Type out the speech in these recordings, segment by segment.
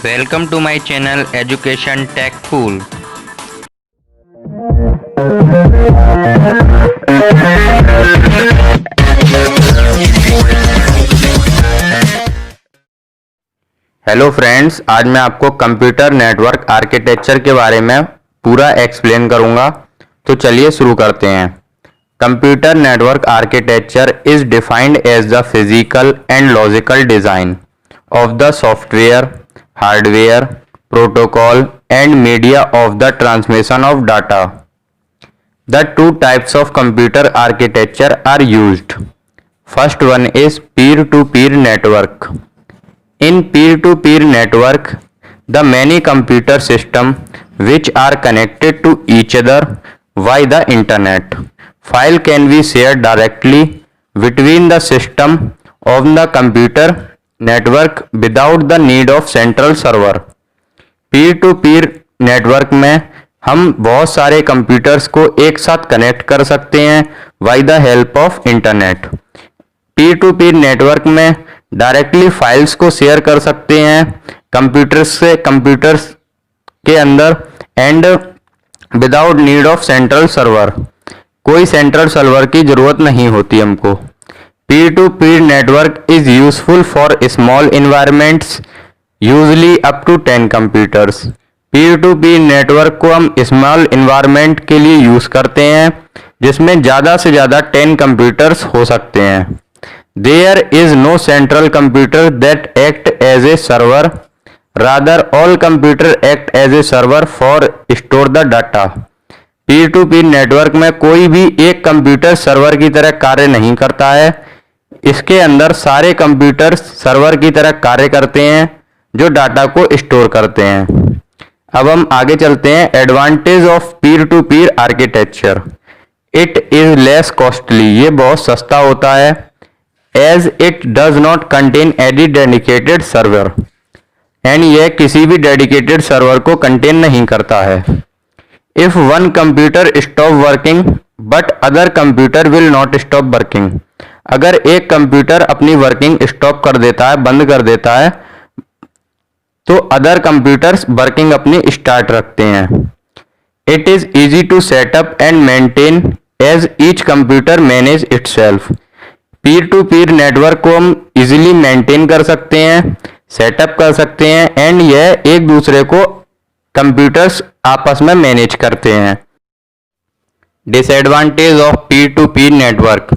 Welcome to my channel Education Tech Pool. Hello friends, आज मैं आपको कंप्यूटर नेटवर्क आर्किटेक्चर के बारे में पूरा एक्सप्लेन करूंगा। तो चलिए शुरू करते हैं। Computer network architecture is defined as the physical and logical design of the software, hardware, protocol and media of the transmission of data. The two types of computer architecture are used. First one is peer-to-peer network. In peer-to-peer network, the many computer systems which are connected to each other via the internet. File can be shared directly between the system of the computer network without the need of central server. Pir to peer network में हम बहुत सारे computers को एक साथ connect कर सकते हैं by the help of internet. Peer to peer network में डायरेक्टली फाइल्स को शेयर कर सकते हैं कंप्यूटर्स से कंप्यूटर्स के अंदर and without need of central server. कोई सेंट्रल सर्वर की जरूरत नहीं होती हमको। Peer to peer network is useful for small environments usually up to 10 computers. Peer to peer network को हम स्मॉल इन्वायरमेंट के लिए यूज करते हैं जिसमें ज़्यादा से ज़्यादा 10 कंप्यूटर्स हो सकते हैं। There is no central computer that act as a server, rather all computer act as a server for store the data. Peer to peer network में कोई भी एक कंप्यूटर सर्वर की तरह कार्य नहीं करता है। इसके अंदर सारे कंप्यूटर सर्वर की तरह कार्य करते हैं जो डाटा को स्टोर करते हैं। अब हम आगे चलते हैं। Advantage of peer to peer architecture, it is less costly, ये बहुत सस्ता होता है। As it does not contain any dedicated server, and यह किसी भी डेडिकेटेड सर्वर को कंटेन नहीं करता है। If one computer stop working but other computer will not stop working, अगर एक कंप्यूटर अपनी वर्किंग स्टॉप कर देता है, बंद कर देता है, तो अदर कंप्यूटर्स वर्किंग अपनी स्टार्ट रखते हैं। It is easy to set up and maintain as each computer manage itself. Peer to peer network को हम इजीली मेंटेन कर सकते हैं, सेटअप कर सकते हैं एंड यह एक दूसरे को कंप्यूटर्स आपस में मैनेज करते हैं। Disadvantage of peer to peer network,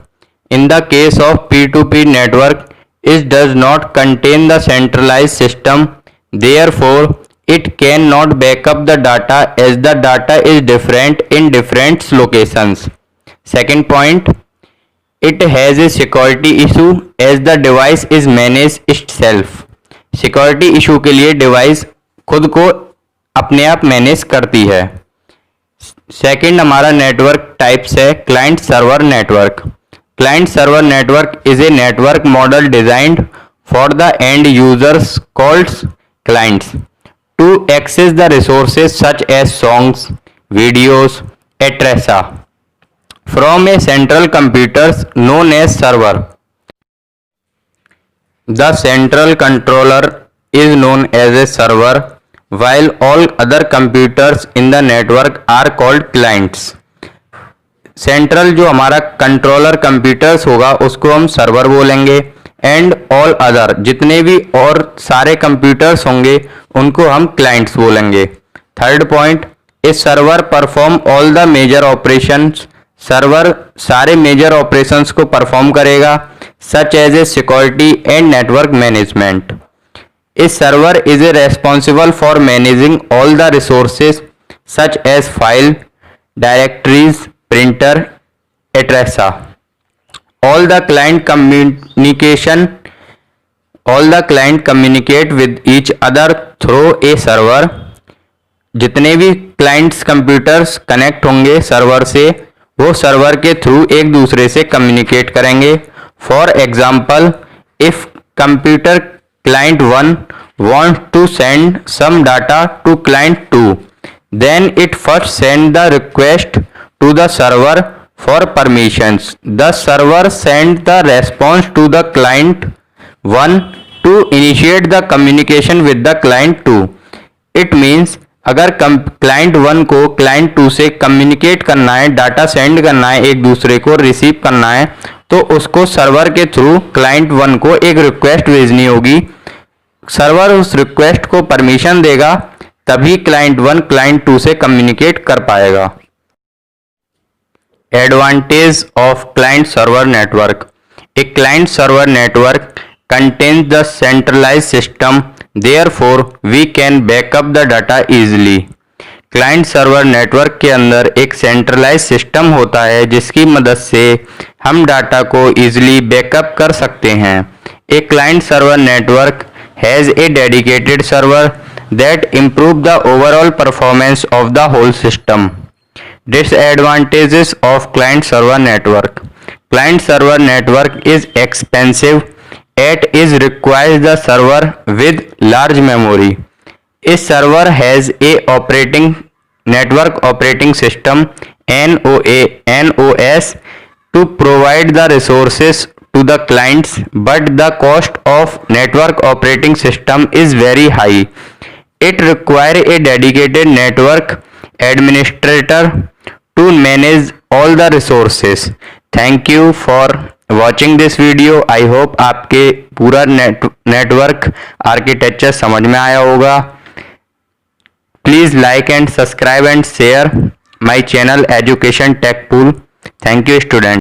in the case of peer to peer network it does not contain the centralised system, therefore it cannot back up the data as the data is different in different locations. Second point, it has a security issue as the device is managed itself. Security issue के लिए device खुद को अपने आप manage करती है। Second हमारा network types है client server network. Client server network is a network model designed for the end users called clients to access the resources such as songs, videos, etc. from a central computers known as server. The central controller is known as a server while all other computers in the network are called clients. Central जो हमारा controller computers होगा उसको हम server बोलेंगे and all other जितने भी और सारे कंप्यूटर्स होंगे उनको हम क्लाइंट्स बोलेंगे। Third point, a server perform all the major operations, server सारे मेजर ऑपरेशंस को परफॉर्म करेगा such as a security and network management. A server is a responsible for managing all the resources such as file, directories, printer, एट्रेसा। All the client communicate with each other through a server. जितने भी clients computers connect होंगे server से वो server के through एक दूसरे से कम्युनिकेट करेंगे। For example, if computer client 1 wants to send some data to client 2, then it first send the request to the server for permissions. The server send the response to the client 1 to initiate the communication with the client 2. It means अगर client 1 को client 2 से communicate करना है, data send करना है, एक दूसरे को रिसीव करना है, तो उसको सर्वर के थ्रू क्लाइंट 1 को एक रिक्वेस्ट भेजनी होगी। सर्वर उस रिक्वेस्ट को परमिशन देगा, तभी क्लाइंट 1 क्लाइंट 2 से कम्युनिकेट कर पाएगा। Advantage of client server network. A client server network contains the centralized system, therefore we can backup the data easily. Client server network के अंदर एक सेंट्रलाइज सिस्टम होता है जिसकी मदद से हम डाटा को इजीली बैकअप कर सकते हैं। A client server network has a dedicated server that improve the overall performance of the whole system. Disadvantages of client server network. Client server network is expensive. It is requires the server with large memory. A server has a network operating system NOS to provide the resources to the clients, but the cost of network operating system is very high. It requires a dedicated network administrator to manage all the resources. Thank you for watching this video. I hope आपके पूरा network architecture समझ में आया होगा। Please like and subscribe and share my channel education tech pool. Thank you student.